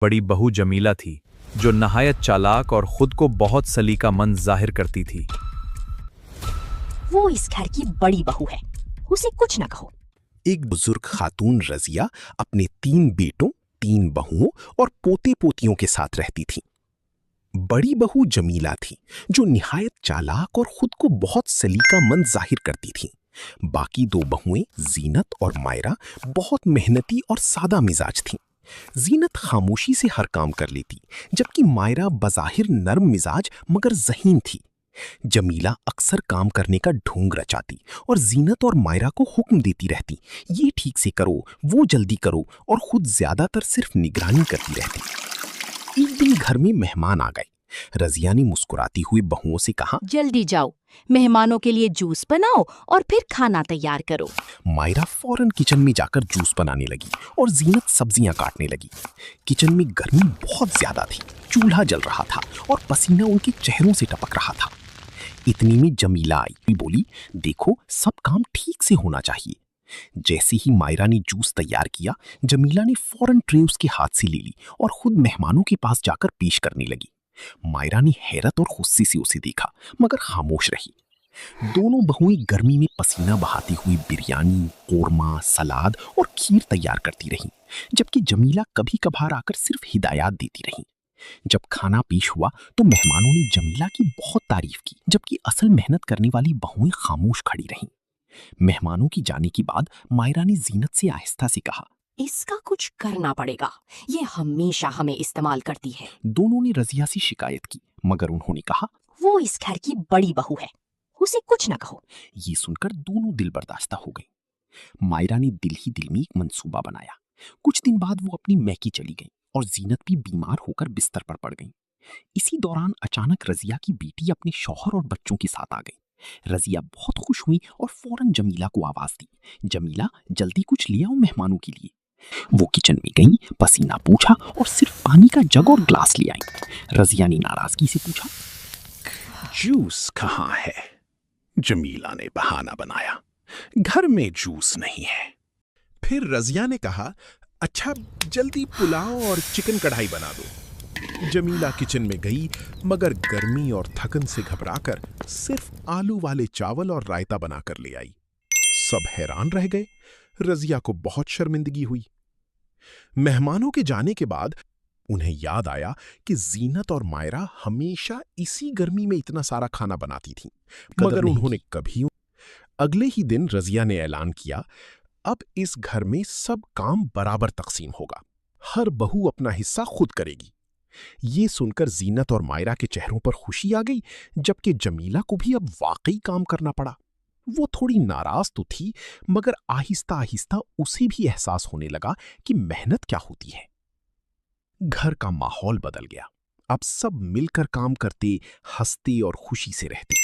बड़ी बहू जमीला थी, जो नहायत चालाक और खुद को बहुत सलीकामंद जाहिर करती थी। वो इस घर की बड़ी बहू है, उसे कुछ न कहो। एक बुजुर्ग खातून रजिया अपने 3 बेटों, 3 बहुओं और पोते पोतियों के साथ रहती थी। बड़ी बहू जमीला थी, जो निहायत चालाक और खुद को बहुत सलीकामंद जाहिर करती थी। बाकी 2 बहुएं जीनत और मायरा बहुत मेहनती और सादा मिजाज थीं। जीनत खामोशी से हर काम कर लेती, जबकि मायरा बज़ाहिर नर्म मिजाज मगर ज़हीन थी। जमीला अक्सर काम करने का ढोंग रचाती और जीनत और मायरा को हुक्म देती रहती, ये ठीक से करो, वो जल्दी करो, और खुद ज्यादातर सिर्फ निगरानी करती रहती। एक दिन घर में मेहमान आ गए। रजिया ने मुस्कुराती हुई बहुओं से कहा, जल्दी जाओ, मेहमानों के लिए जूस बनाओ और फिर खाना तैयार करो। मायरा फौरन किचन में जाकर जूस बनाने लगी और जीनत सब्जियां काटने लगी। किचन में गर्मी बहुत ज्यादा थी, चूल्हा जल रहा था और पसीना उनके चेहरों से टपक रहा था। इतनी में जमीला आई, बोली, देखो, सब काम ठीक से होना चाहिए। जैसे ही मायरा ने जूस तैयार किया, जमीला ने फौरन ट्रे उसके हाथ से ले ली और खुद मेहमानों के पास जाकर पेश करने लगी। मायरा ने हैरत और गुस्से से उसे देखा, मगर खामोश रही। दोनों बहुएं गर्मी में पसीना बहाती हुई बिरयानी, कोरमा, सलाद और खीर तैयार करती रहीं, जबकि जमीला कभी कभार आकर सिर्फ हिदायत देती रही। जब खाना पेश हुआ तो मेहमानों ने जमीला की बहुत तारीफ की, जबकि असल मेहनत करने वाली बहुएं खामोश खड़ी रहीं। मेहमानों की जाने के बाद मायरा ने जीनत से आहिस्ता से कहा, इसका कुछ करना पड़ेगा, ये हमेशा हमें इस्तेमाल करती है। दोनों ने रजिया से शिकायत की, मगर उन्होंने कहा, वो इस घर की बड़ी बहू है, उसे कुछ न कहो। ये सुनकर दोनों दिल बर्दाश्ता हो गई। मायरा ने दिल ही दिल में एक मंसूबा बनाया। कुछ दिन बाद वो अपनी मैके चली गई और जीनत भी बीमार होकर बिस्तर पर पड़ गई। इसी दौरान अचानक रजिया की बेटी अपने शौहर और बच्चों के साथ आ गई। रजिया बहुत खुश हुई और फौरन जमीला को आवाज दी, जमीला, जल्दी कुछ ले आओ मेहमानों के लिए। वो किचन में गई, पसीना पूछा और सिर्फ पानी का जग और ग्लास ले आई। रजिया ने नाराजगी से पूछा, जूस कहाँ है? जमीला ने बहाना बनाया, घर में जूस नहीं है। फिर रजिया ने कहा, अच्छा, जल्दी पुलाव और चिकन कढ़ाई बना दो। जमीला किचन में गई, मगर गर्मी और थकन से घबराकर सिर्फ आलू वाले चावल और रायता बनाकर ले आई। सब हैरान रह गए। रजिया को बहुत शर्मिंदगी हुई। मेहमानों के जाने के बाद उन्हें याद आया कि जीनत और मायरा हमेशा इसी गर्मी में इतना सारा खाना बनाती थीं, मगर उन्होंने कभी। अगले ही दिन रजिया ने ऐलान किया, अब इस घर में सब काम बराबर तकसीम होगा, हर बहू अपना हिस्सा खुद करेगी। ये सुनकर जीनत और मायरा के चेहरों पर खुशी आ गई, जबकि जमीला को भी अब वाकई काम करना पड़ा। वो थोड़ी नाराज तो थी, मगर आहिस्ता आहिस्ता उसे भी एहसास होने लगा कि मेहनत क्या होती है। घर का माहौल बदल गया। अब सब मिलकर काम करते, हंसते और खुशी से रहते।